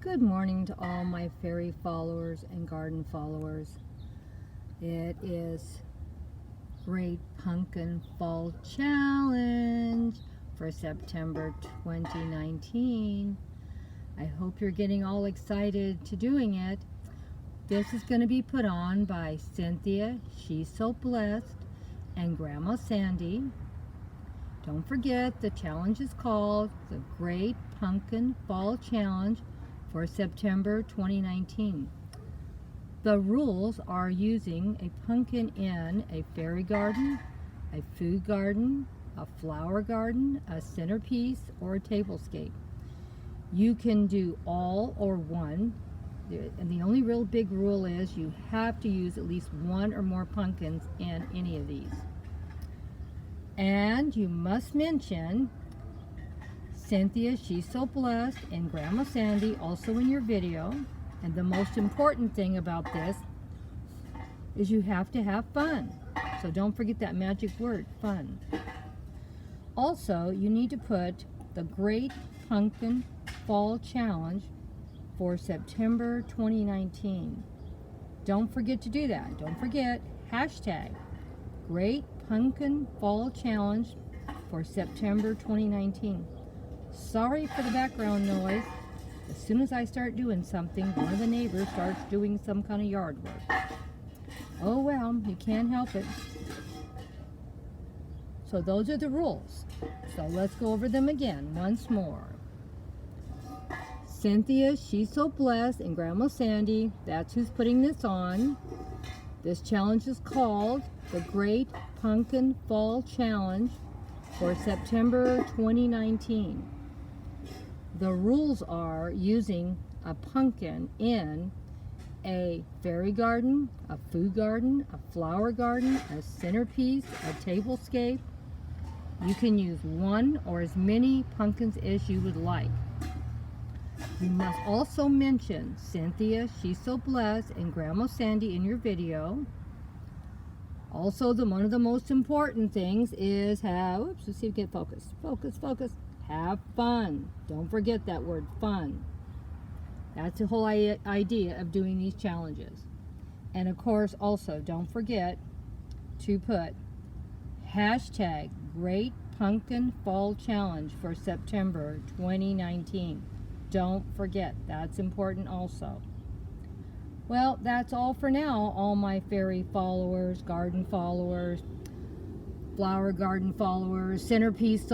Good morning to all my fairy followers and garden followers. It is Great Pumpkin Fall Challenge for September 2019. I hope you're getting all excited to doing it. This is going to be put on by Cynthia Shesobless and Grandma Sandy. Don't forget, the challenge is called the Great Pumpkin Fall Challenge for September 2019. The rules are using a pumpkin in a fairy garden, a food garden, a flower garden, a centerpiece, or a tablescape. You can do all or one, and the only real big rule is you have to use at least one or more pumpkins in any of these. And you must mention Cynthia Shesobless and Grandma Sandy also in your video. And the most important thing about this is you have to have fun. So don't forget that magic word, fun. Also, you need to put the Great Pumpkin Fall Challenge for September 2019. Don't forget to do that. Don't forget, hashtag Great Pumpkin Fall Challenge for September 2019. Sorry for the background noise. As soon as I start doing something, one of the neighbors starts doing some kind of yard work. Oh well, you can't help it. So those are the rules. So let's go over them again once more. Cynthia Shesobless and Grandma Sandy, that's who's putting this on. This challenge is called the Great Pumpkin Fall Challenge for September 2019. The rules are using a pumpkin in a fairy garden, a food garden, a flower garden, a centerpiece, a tablescape. You can use one or as many pumpkins as you would like. You must also mention Cynthia Shesobless and Grandma Sandy in your video. Also, one of the most important things is let's see if we get focus. Focus. Have fun. Don't forget that word, fun. That's the whole idea of doing these challenges. And of course, also, don't forget to put hashtag Great Pumpkin Fall Challenge for September 2019. Don't forget, that's important also. Well, that's all for now, all my fairy followers, garden followers, flower garden followers, centerpiece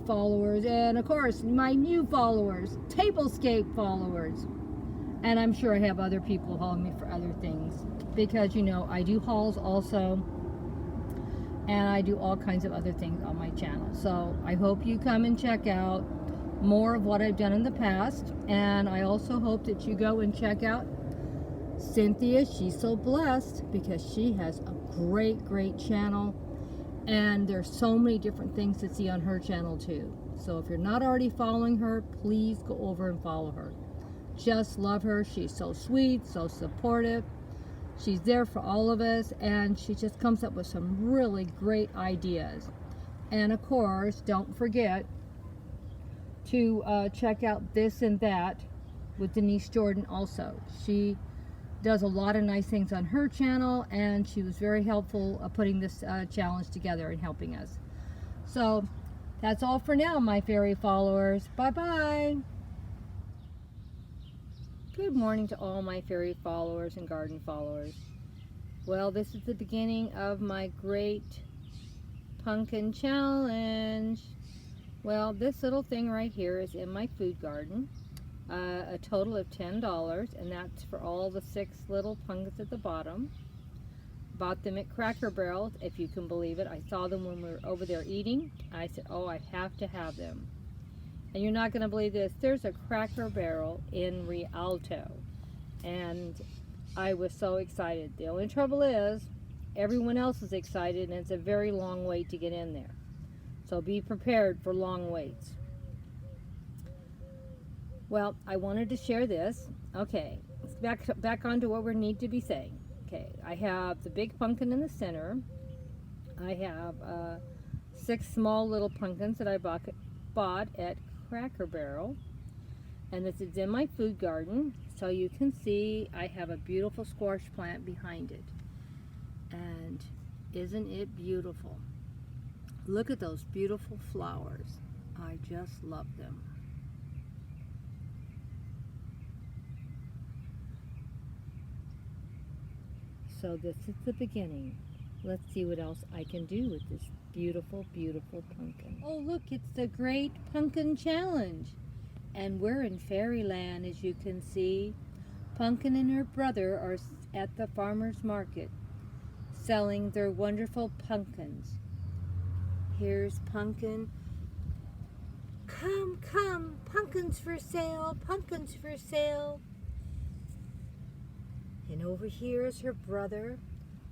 followers, and of course my new followers, Tablescape followers. And I'm sure I have other people following me for other things, because I do hauls also, and I do all kinds of other things on my channel. So I hope you come and check out more of what I've done in the past, and I also hope that you go and check out Cynthia Shesobless, because she has a great channel. And there's so many different things to see on her channel too. So if you're not already following her, please go over and follow her. Just love her. She's so sweet, so supportive. She's there for all of us, and she just comes up with some really great ideas. And of course, don't forget to check out This and That with Denise Jordan also. She does a lot of nice things on her channel, and she was very helpful putting this challenge together and helping us. So that's all for now, my fairy followers. Bye-bye. Good morning to all my fairy followers and garden followers. Well, this is the beginning of my Great Pumpkin Challenge. Well, this little thing right here is in my food garden. A total of $10, and that's for all the 6 little pumpkins at the bottom. Bought them at Cracker Barrel, if you can believe it. I saw them when we were over there eating. I said, oh, I have to have them. And you're not going to believe this. There's a Cracker Barrel in Rialto, and I was so excited. The only trouble is everyone else is excited, and it's a very long wait to get in there. So be prepared for long waits. Well, I wanted to share this. Okay, let's back on to what we need to be saying. Okay, I have the big pumpkin in the center. I have 6 small little pumpkins that I bought at Cracker Barrel. And this is in my food garden, so you can see I have a beautiful squash plant behind it. And isn't it beautiful? Look at those beautiful flowers. I just love them. So this is the beginning. Let's see what else I can do with this beautiful, beautiful pumpkin. Oh look, it's the Great Pumpkin Challenge. And we're in fairyland, as you can see. Pumpkin and her brother are at the farmer's market selling their wonderful pumpkins. Here's Pumpkin. Come, come, pumpkins for sale, pumpkins for sale. And over here is her brother.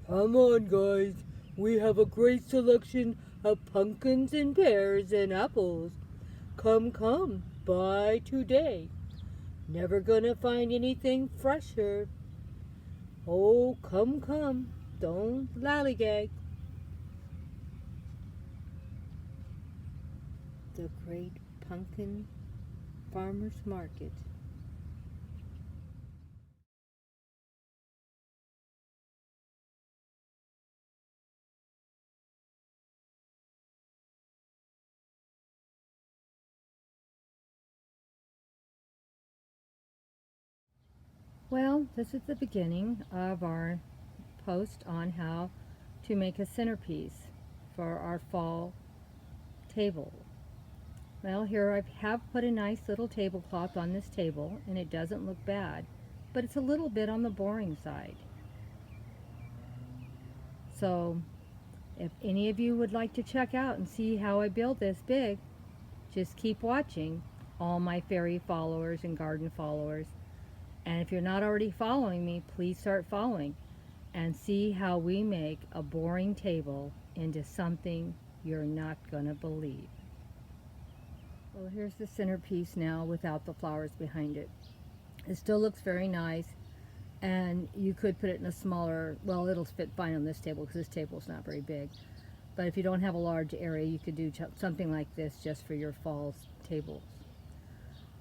Come on, guys. We have a great selection of pumpkins and pears and apples. Come, come, buy today. Never gonna find anything fresher. Oh, come, come. Don't lollygag. The Great Pumpkin Farmer's Market. Well, this is the beginning of our post on how to make a centerpiece for our fall table. Well, here I have put a nice little tablecloth on this table, and it doesn't look bad, but it's a little bit on the boring side. So if any of you would like to check out and see how I build this big, just keep watching, all my fairy followers and garden followers. And if you're not already following me, please start following and see how we make a boring table into something you're not gonna believe. Well, here's the centerpiece now without the flowers behind it. It still looks very nice, and you could put it in a smaller, well, it'll fit fine on this table because this table is not very big. But if you don't have a large area, you could do something like this just for your fall tables.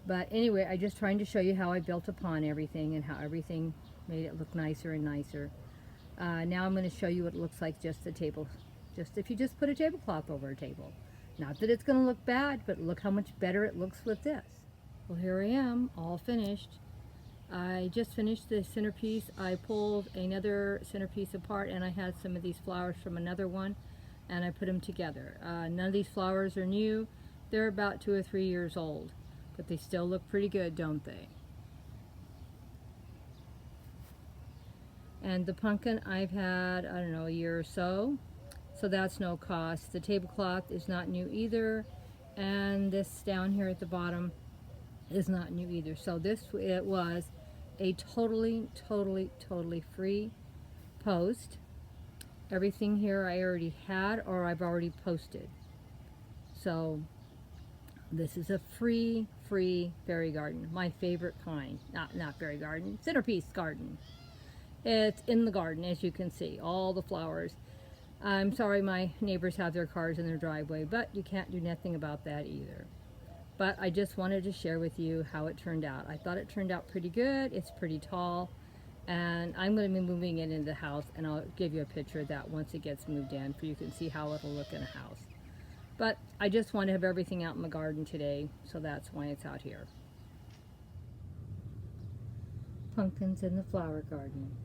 But anyway, I'm just trying to show you how I built upon everything and how everything made it look nicer and nicer. Now I'm going to show you what it looks like just the table. Just if you just put a tablecloth over a table. Not that it's going to look bad, but look how much better it looks with this. Well, here I am, all finished. I just finished the centerpiece. I pulled another centerpiece apart, and I had some of these flowers from another one, and I put them together. None of these flowers are new. They're about 2 or 3 years old, but they still look pretty good, don't they? And the pumpkin I've had, I don't know, a year or so that's no cost. The tablecloth is not new either, and this down here at the bottom is not new either. So it was a totally free post. Everything here I already had or I've already posted. So this is a free fairy garden, my favorite kind. Not fairy garden, centerpiece garden. It's in the garden, as you can see, all the flowers. I'm sorry my neighbors have their cars in their driveway, but you can't do nothing about that either. But I just wanted to share with you how it turned out. I thought it turned out pretty good. It's pretty tall, and I'm going to be moving it into the house, and I'll give you a picture of that once it gets moved in, so you can see how it'll look in a house. But I just want to have everything out in the garden today, so that's why it's out here. Pumpkins in the flower garden.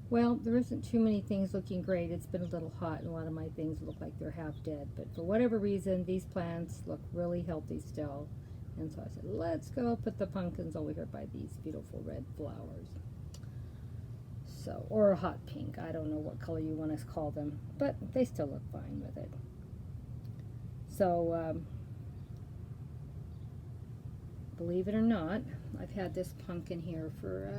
Well, there isn't too many things looking great. It's been a little hot, and a lot of my things look like they're half dead. But for whatever reason, these plants look really healthy still. And so I said, let's go put the pumpkins over here by these beautiful red flowers. So, or a hot pink. I don't know what color you want to call them, but they still look fine with it. So, believe it or not, I've had this pumpkin here for,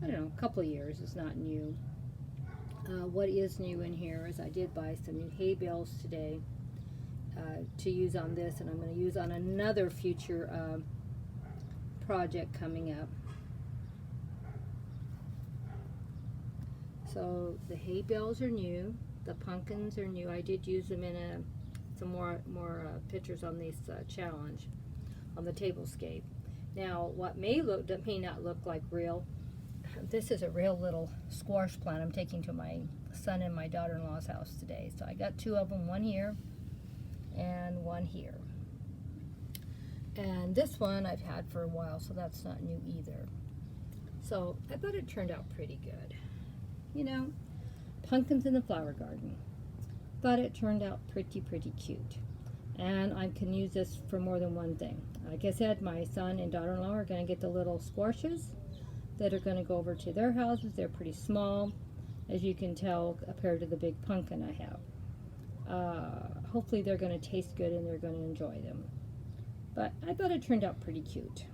I don't know, a couple of years. It's not new. What is new in here is I did buy some new hay bales today to use on this, and I'm going to use on another future project coming up. So the hay bales are new. The pumpkins are new. I did use them in some more pictures on this challenge. on the Tablescape. Now, what may not look like real, this is a real little squash plant I'm taking to my son and my daughter-in-law's house today. So I got two of them, one here and one here. And this one I've had for a while, so that's not new either. So I thought it turned out pretty good. You know, pumpkins in the flower garden. Thought it turned out pretty cute. And I can use this for more than one thing. Like I said, my son and daughter-in-law are going to get the little squashes that are going to go over to their houses. They're pretty small, as you can tell, compared to the big pumpkin I have. Hopefully they're going to taste good and they're going to enjoy them. But I thought it turned out pretty cute.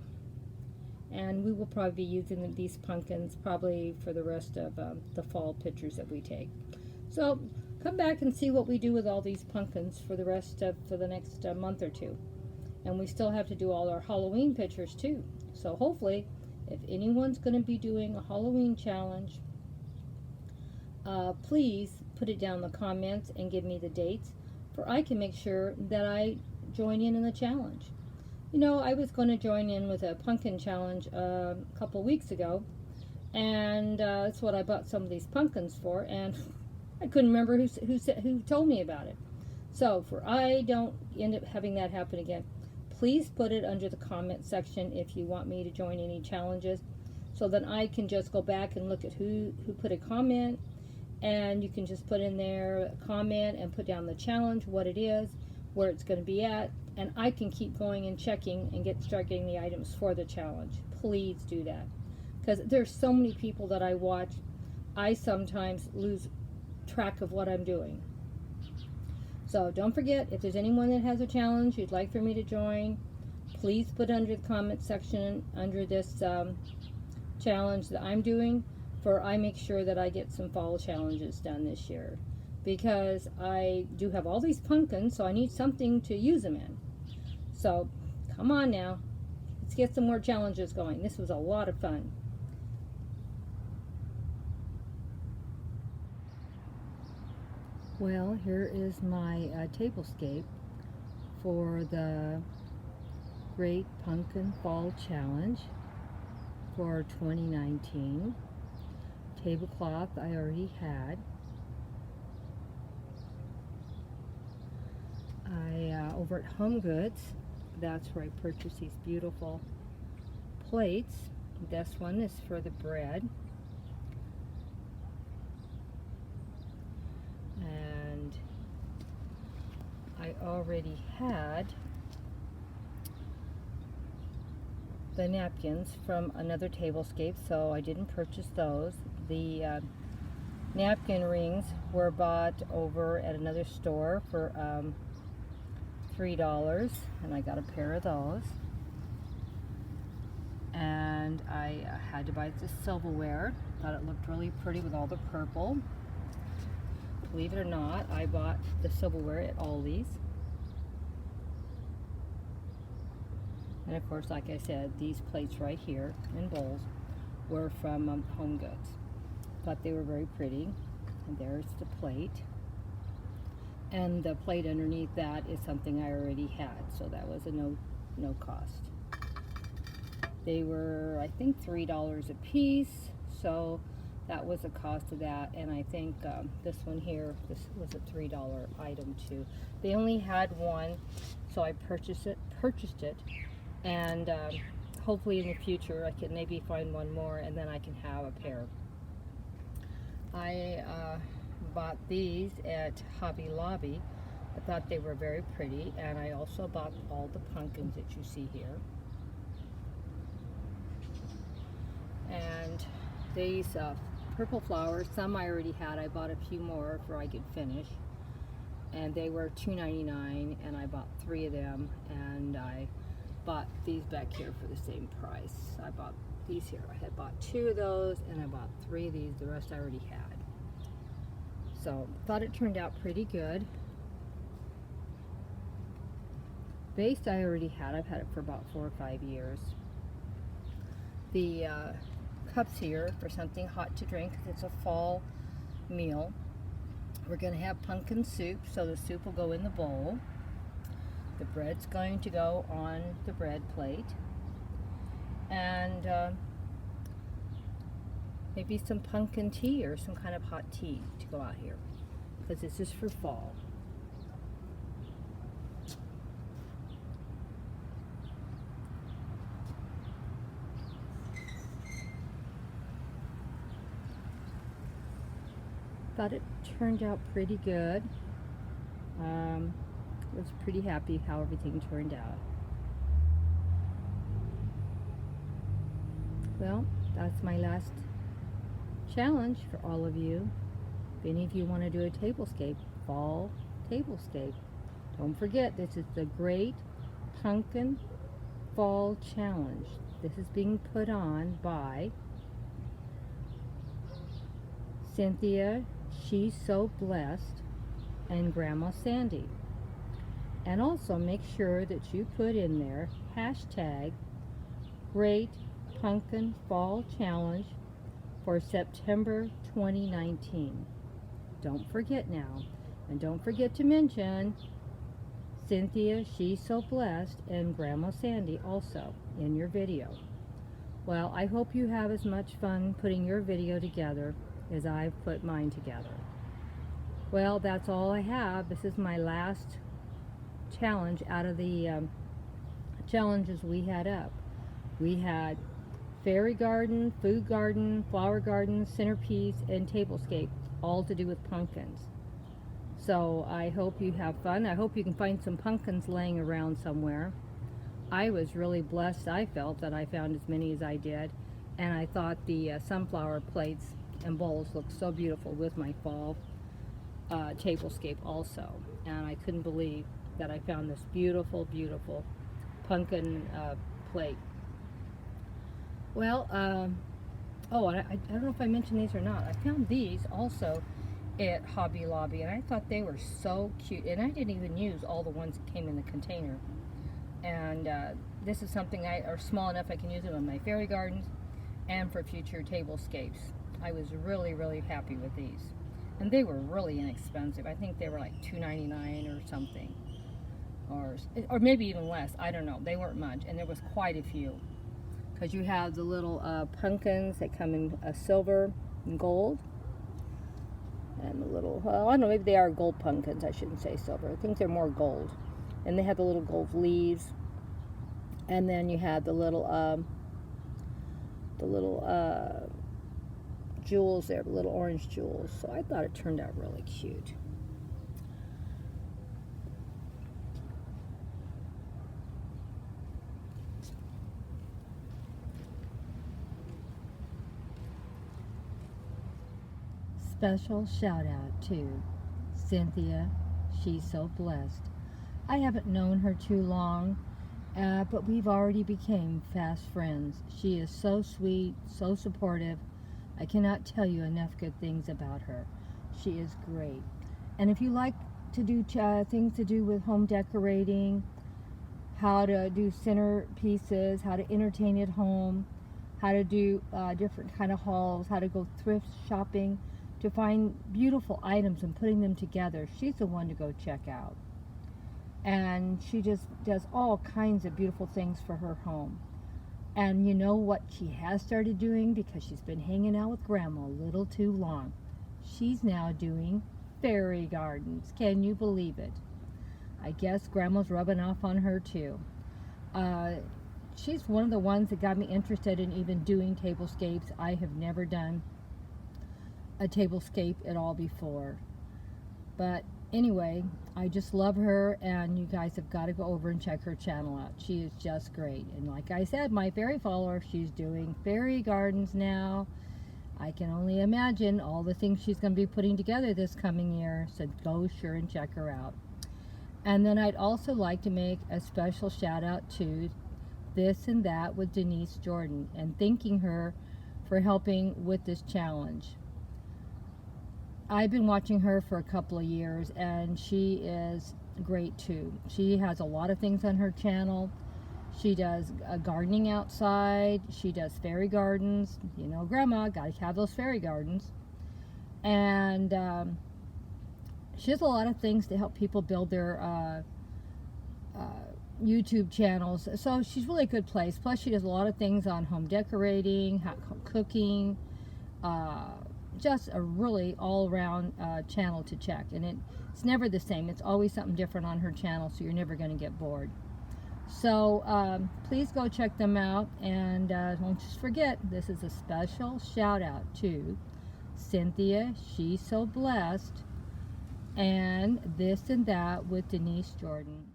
And we will probably be using these pumpkins probably for the rest of the fall pictures that we take. So come back and see what we do with all these pumpkins for the next month or two. And we still have to do all our Halloween pictures too. So hopefully, if anyone's going to be doing a Halloween challenge, please put it down in the comments and give me the dates, for I can make sure that I join in the challenge. You know, I was going to join in with a pumpkin challenge a couple weeks ago, and that's what I bought some of these pumpkins for, and I couldn't remember who told me about it. So for I don't end up having that happen again, please put it under the comment section if you want me to join any challenges, so then I can just go back and look at who put a comment, and you can just put in there a comment and put down the challenge, what it is, where it's going to be at, and I can keep going and checking and start getting the items for the challenge. Please do that, because there's so many people that I watch, I sometimes lose track of what I'm doing. So don't forget, if there's anyone that has a challenge you'd like for me to join, please put under the comment section under this challenge that I'm doing, for I make sure that I get some fall challenges done this year, because I do have all these pumpkins, so I need something to use them in. So come on now, let's get some more challenges going. This was a lot of fun. Well, here is my Tablescape for the Great Pumpkin Fall Challenge for 2019. Tablecloth I already had. Over at Home Goods, that's where I purchased these beautiful plates. This one is for the bread. And I already had the napkins from another Tablescape, so I didn't purchase those. The napkin rings were bought over at another store for $3, and I got a pair of those. And I had to buy this silverware. Thought it looked really pretty with all the purple. Believe it or not, I bought the silverware at Aldi's. And of course, like I said, these plates right here and bowls were from Home Goods. Thought they were very pretty. And there's the plate. And the plate underneath that is something I already had, so that was a no cost. They were, I think, $3 a piece, so that was the cost of that. And I think this one here, this was a $3 item too. They only had one, so I purchased it, and hopefully in the future I can maybe find one more, and then I can have a pair. I bought these at Hobby Lobby. I thought they were very pretty, and I also bought all the pumpkins that you see here. And these purple flowers, some I already had. I bought a few more for I could finish, and they were $2.99, and I bought 3 of them, and I bought these back here for the same price. I bought these here. I had bought 2 of those, and I bought 3 of these. The rest I already had. So thought it turned out pretty good. Base I already had. I've had it for about 4 or 5 years. The cups here for something hot to drink, because it's a fall meal. We're going to have pumpkin soup, so the soup will go in the bowl. The bread's going to go on the bread plate. And maybe some pumpkin tea or some kind of hot tea to go out here, because this is for fall. Thought it turned out pretty good. Was pretty happy how everything turned out. Well, that's my last challenge for all of you. If any of you want to do a tablescape, fall tablescape, don't forget this is the Great Pumpkin Fall Challenge. This is being put on by Cynthia Shesobless and Grandma Sandy. And also make sure that you put in there hashtag Great Pumpkin Fall Challenge for September 2019. Don't forget now. And don't forget to mention Cynthia Shesobless and Grandma Sandy also in your video. Well, I hope you have as much fun putting your video together as I've put mine together. Well, that's all I have. This is my last challenge out of the challenges we had up. We had fairy garden, food garden, flower garden, centerpiece, and tablescape, all to do with pumpkins. So I hope you have fun. I hope you can find some pumpkins laying around somewhere. I was really blessed. I felt that I found as many as I did, and I thought the sunflower plates and bowls looked so beautiful with my fall tablescape also. And I couldn't believe that I found this beautiful, beautiful pumpkin plate. Well, oh, and I don't know if I mentioned these or not. I found these also at Hobby Lobby, and I thought they were so cute. And I didn't even use all the ones that came in the container. And this is something are small enough I can use them in my fairy gardens and for future tablescapes. I was really, really happy with these. And they were really inexpensive. I think they were like $2.99 or something. Or maybe even less. I don't know. They weren't much. And there was quite a few. Because you have the little pumpkins that come in silver and gold. And the little, well, I don't know, maybe they are gold pumpkins. I shouldn't say silver. I think they're more gold. And they have the little gold leaves. And then you have the little jewels there, little orange jewels. So I thought it turned out really cute. Special shout out to Cynthia Shesobless. I haven't known her too long, but we've already become fast friends. She is so sweet, so supportive. I cannot tell you enough good things about her. She is great. And if you like to do things to do with home decorating, how to do centerpieces, how to entertain at home, how to do different kind of hauls, how to go thrift shopping to find beautiful items and putting them together, she's the one to go check out. And she just does all kinds of beautiful things for her home. And you know what she has started doing, because she's been hanging out with Grandma a little too long? She's now doing fairy gardens. Can you believe it? I guess Grandma's rubbing off on her too. She's one of the ones that got me interested in even doing tablescapes. I have never done a tablescape at all before. But anyway, I just love her, and you guys have got to go over and check her channel out. She is just great. And like I said, my fairy follower, she's doing fairy gardens now. I can only imagine all the things she's going to be putting together this coming year, so go sure and check her out. And then I'd also like to make a special shout out to This and That with Denise Jordan, and thanking her for helping with this challenge. I've been watching her for a couple of years, and she is great too. She has a lot of things on her channel. She does gardening outside. She does fairy gardens. You know, Grandma, gotta have those fairy gardens. And she has a lot of things to help people build their YouTube channels. So she's really a good place. Plus she does a lot of things on home decorating, cooking, just a really all-around channel to check. And it's never the same. It's always something different on her channel, so you're never going to get bored. So please go check them out, and don't just forget, this is a special shout out to Cynthia Shesobless and This and That with Denise Jordan.